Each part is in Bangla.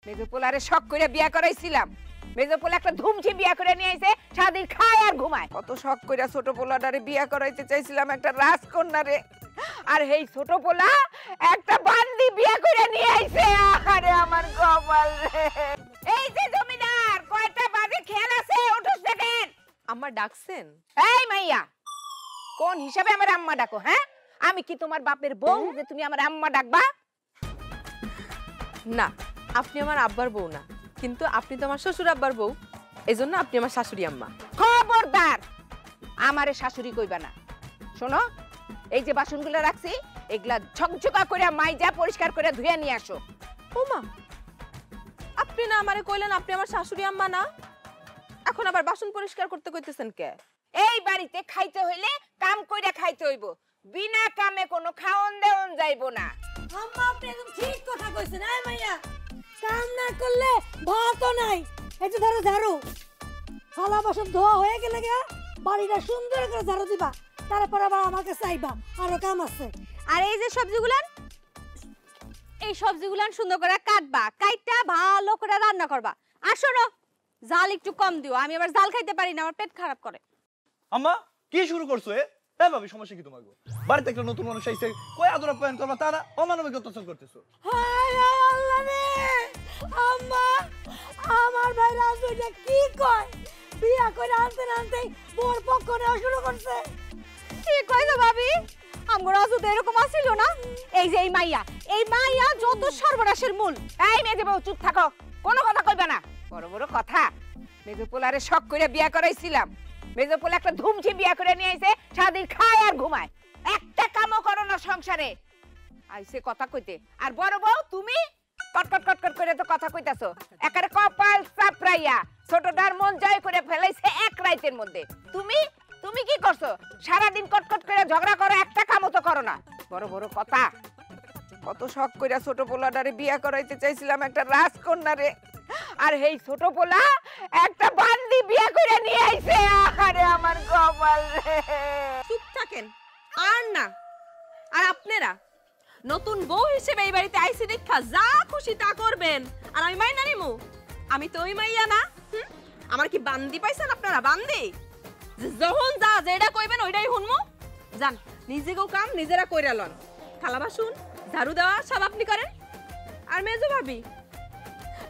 মেজোপোলারে শখ করে বিয়া করাইছিলাম। মেজোপোলা একটা ধুমছি বিয়া করে নিয়ে আইছে, সারাদিন খায় আর ঘুমায়। কত শখ করে ছোট পোলাটারে বিয়া করাইতে চাইছিলাম, একটা রাজকন্যারে। আর এই ছোট পোলা একটা বান্দি বিয়া করে নিয়ে আইছে। আরে আমার কপাল রে। এই যে জমিদার, কয়টা বাজে খেয়াল আছে? উঠোস দেখেন। আম্মা ডাকছেন? এই মাইয়া, কোন হিসাবে আমার আম্মা ডাকো? হ্যাঁ, আমি কি তোমার বাপের বউ যে তুমি আমার আম্মা ডাকবা? না, আপনি আমার আব্বার বউ না, কিন্তু আপনি তো আমার শ্বশুর আব্বার বউ, এজন্য আপনি আমার শাশুড়ি আম্মা। খবরদার, আমারে শাশুড়ি কইবা না। শোনো, এই যে বাসনগুলো রাখছি, এগুলা ঝকঝকা করে মাইজা পরিষ্কার করে ধুয়ে নিয়ে আসো। ও মা, আপনি না আমারে কইলেন আপনি আমার শাশুড়ি আম্মা না, এখন আবার বাসন পরিষ্কার করতে কইতেছেন কে? এই বাড়িতে খাইতে হইলে কাম কইরা খাইতে হইব, বিনা কামে কোনো খাওন দেওন যাইবো না। আম্মা আপনি একদম ঠিক কথা কইছেন। এই মাইয়া, কাম না করলে ভাতও নাই। এই যে ধরো ঝাড়ু, থালা বাসন ধোয়া হয়ে গেলে গিয়া বাড়িটা সুন্দর করে ঝাড়ু দিবা, তারপর আবার আমাকে চাইবা, আরো কাম আছে। আর এই যে সবজিগুলান, এই সবজিগুলান সুন্দর করে কাটবা, কাইটা ভালো করে রান্না করবা। আর শোনো, জাল একটু কম দিও, আমি আবার জাল খাইতে পারি না, আমার পেট খারাপ করে। আম্মা কি শুরু করছো? ভাবি সমস্যা কি তোমার? বাড়িতে একটা নতুন মানুষ আইছে, কই আদর আপ্যায়ন করবা, তারা অমানবিক অত্যাচার করতেছো। হায় হায় আল্লাহ রে, আম্মা আমার ভাই রাজু এটা কি কয়? বিয়া করে আনতে আনতে বোর পক্ষ নেওয়া শুরু করছে। ঠিক কইছো ভাবি, আমগো রাজু তো এরকম আছিল না। এই যে এই মাইয়া যত সর্বনাশের মূল। এই মেজে বউ, চুপ থাকো, কোনো কথা কইবা না। বড় বড় কথা। মেজোপোলারে শখ করে বিয়া করাইছিলাম, মেজোপোলা একটা ধুমছি বিয়া করে নিয়ে আইছে, সারাদিন খায় আর ঘুমায়, একটা কামও করো না সংসারে। আইছে কথা কইতে। আর বড় বউ তুমি কটকট কটকট করে তো কথা কইতাছো, একারে কপাল চাপড়াইয়া ছোটটার মন জয় করে ফেলাইছে এক রাইতের মধ্যে। তুমি তুমি কি করছো? সারাদিন কটকট করে ঝগড়া করো, একটা কামও তো করো না। বড় বড় কথা। কত শখ করে ছোট পোলাটারে বিয়া করাইতে চাইছিলাম, একটা রাজকন্যারে। আর এই ছোট পোলা একটা বান্দি বিয়া করে নিয়ে আইছে। আরে আমার কপাল রে। চুপ থাকেন আর না। আর আপনারা নতুন বউ হিসেবে এই বাড়িতে আইসি দেখা যা খুশি তা করবেন, আর আমি মাইনা নিমু? আমি তো ওই মাইয়া না। আমার কি বান্দি পাইছেন আপনারা? বান্দি যখন যা যেটা কইবেন ওইটাই শুনমু। যান, নিজেকেও কাম নিজেরা কইরা লন। থালা বাসন ঝাড়ু দেওয়া সব আপনি করেন। আর মেজো ভাবি,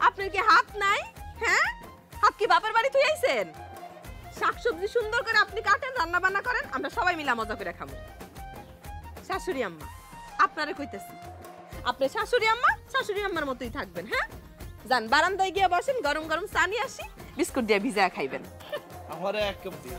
আপনার কি হাত নাই? হ্যাঁ, হাত কি বাপের বাড়ি থুই আইছেন? শাকসবজি সুন্দর করে আপনি কাটেন, রান্না বান্না করেন, আমরা সবাই মিলে মজা করে খাবো। শাশুড়ি আম্মা, আপনারে কইতেছি, আপনি শাশুড়ি আম্মার মতোই থাকবেন। হ্যাঁ, যান বারান্দায় গিয়ে বসেন, গরম গরম চা নিয়ে আসি, বিস্কুট দিয়ে ভিজা খাইবেন। আমারে এক কাপ দিও।